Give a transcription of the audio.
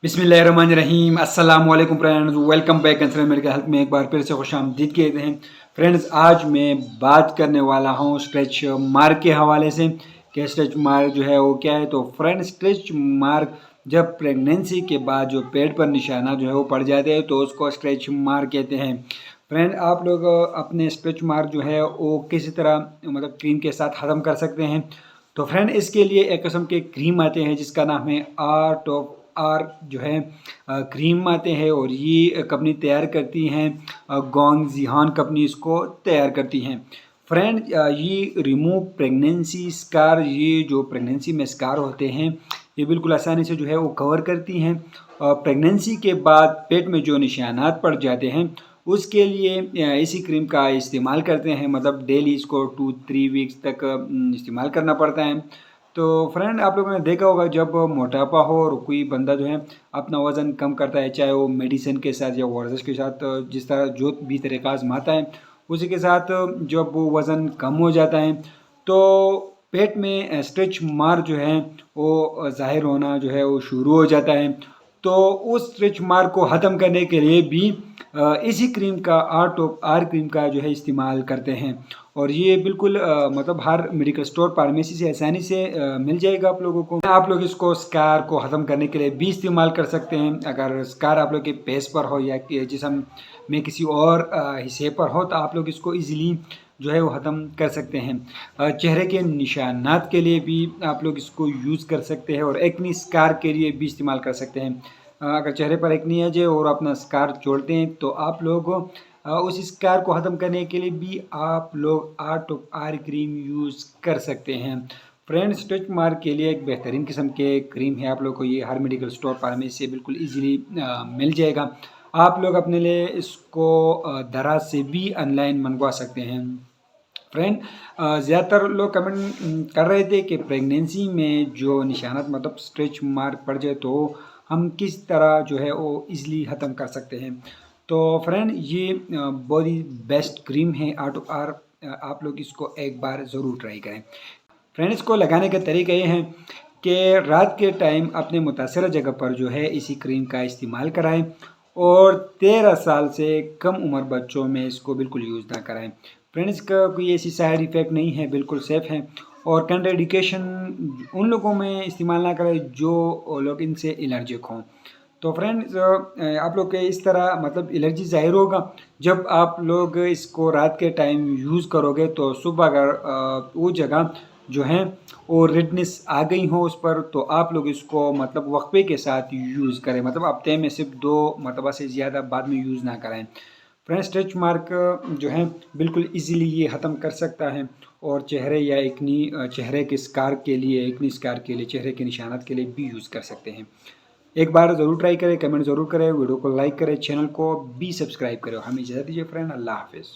बिस्मिल्लाहिर्रहमानिर्रहीम अस्सलाम वालेकुम friends, welcome back concern medical health में एक बार फिर से खुश आमदीद कहते हैं। फ्रेंड्स, आज मैं बात करने वाला हूँ स्ट्रेच मार्क के हवाले से कि स्ट्रेच मार्क जो है वो क्या है। तो फ्रेंड्स, स्ट्रेच मार्क जब प्रेगनेंसी के बाद जो पेट पर निशाना जो है वो पड़ जाते हैं तो उसको स्ट्रेच मार्क कहते हैं। फ्रेंड, आप लोग अपने स्ट्रेच मार्क जो है वो किसी तरह मतलब क्रीम के साथ ख़त्म कर सकते हैं। तो फ्रेंड, इसके लिए एक किस्म के क्रीम आते हैं जिसका नाम है आर्ट ऑफ आर जो है क्रीम आते हैं और ये कंपनी तैयार करती हैं, गोंग जिहान कंपनी इसको तैयार करती हैं। फ्रेंड, ये रिमूव प्रेगनेंसी स्कार, ये जो प्रेगनेंसी में स्कार होते हैं ये बिल्कुल आसानी से जो है वो कवर करती हैं। प्रेगनेंसी के बाद पेट में जो निशानात पड़ जाते हैं उसके लिए इसी क्रीम का इस्तेमाल करते हैं। मतलब डेली इसको 2-3 वीक्स तक इस्तेमाल करना पड़ता है। तो फ्रेंड, आप लोगों ने देखा होगा जब मोटापा हो और कोई बंदा जो है अपना वज़न कम करता है, चाहे वो मेडिसिन के साथ या वर्जिश के साथ, जिस तरह जो भी तरीका आजमाता है उसी के साथ जब वो वज़न कम हो जाता है तो पेट में स्ट्रेच मार्क जो है वो ज़ाहिर होना जो है वो शुरू हो जाता है। तो उस स्ट्रेच मार्क को ख़त्म करने के लिए भी इसी क्रीम का आर्ट ऑफ आर क्रीम का जो है इस्तेमाल करते हैं और ये बिल्कुल मतलब हर मेडिकल स्टोर फार्मेसी से आसानी से मिल जाएगा आप लोगों को। आप लोग इसको स्कार को ख़त्म करने के लिए भी इस्तेमाल कर सकते हैं। अगर स्कार आप लोग के फेस पर हो या कि जिस्म में किसी और हिस्से पर हो तो आप लोग इसको इजीली जो है वो ख़त्म कर सकते हैं। चेहरे के निशानात के लिए भी आप लोग इसको यूज़ कर सकते हैं और एक्नी स्कार के लिए भी इस्तेमाल कर सकते हैं। अगर चेहरे पर एक्नी है जो और अपना स्कार छोड़ते हैं तो आप लोग उस स्कार को ख़त्म करने के लिए भी आप लोग art of R cream use कर सकते हैं। फ्रेंड, स्ट्रेच मार्क के लिए एक बेहतरीन किस्म के क्रीम है, आप लोग को ये हर मेडिकल स्टोर फार्मेसी से बिल्कुल इजीली मिल जाएगा। आप लोग अपने लिए इसको दराज से भी ऑनलाइन मंगवा सकते हैं। फ्रेंड, ज़्यादातर लोग कमेंट कर रहे थे कि प्रेगनेंसी में जो निशानात मतलब स्ट्रेच मार्क पड़ जाए तो हम किस तरह जो है वो इजीली ख़त्म कर सकते हैं। तो फ्रेंड, ये बहुत ही बेस्ट क्रीम है आर्ट ऑफ आर, आप लोग इसको एक बार ज़रूर ट्राई करें। फ्रेंड, इसको लगाने का तरीका ये है कि रात के टाइम अपने मुतासरा जगह पर जो है इसी क्रीम का इस्तेमाल कराएं और 13 साल से कम उम्र बच्चों में इसको बिल्कुल यूज़ ना कराएं। फ्रेंड्स, इसका कोई ऐसी साइड इफ़ेक्ट नहीं है, बिल्कुल सेफ़ है और कंट्राइंडिकेशन उन लोगों में इस्तेमाल ना करें जो लोग इनसे एलर्जिक हों। तो फ्रेंड्स, आप लोग के इस तरह मतलब एलर्जी ज़ाहिर होगा जब आप लोग इसको रात के टाइम यूज़ करोगे तो सुबह अगर वो जगह जो है वो रेडनेस आ गई हो उस पर तो आप लोग इसको मतलब वक्फे के साथ यूज़ करें, मतलब हफ्ते में सिर्फ 2 मरतबा से ज़्यादा बाद में यूज़ ना करें। फ्रेंड्स, स्ट्रेच मार्क जो है बिल्कुल इजीली ये ख़त्म कर सकता है और चेहरे या एकनी चेहरे के स्कार के लिए, एकनी स्कार के लिए, चेहरे के निशानात के लिए भी यूज़ कर सकते हैं। एक बार ज़रूर ट्राई करें, कमेंट ज़रूर करें, वीडियो को लाइक करें, चैनल को भी सब्सक्राइब करें। हमें इजाज़त दीजिए फ्रेंड, अल्लाह हाफ़िज़।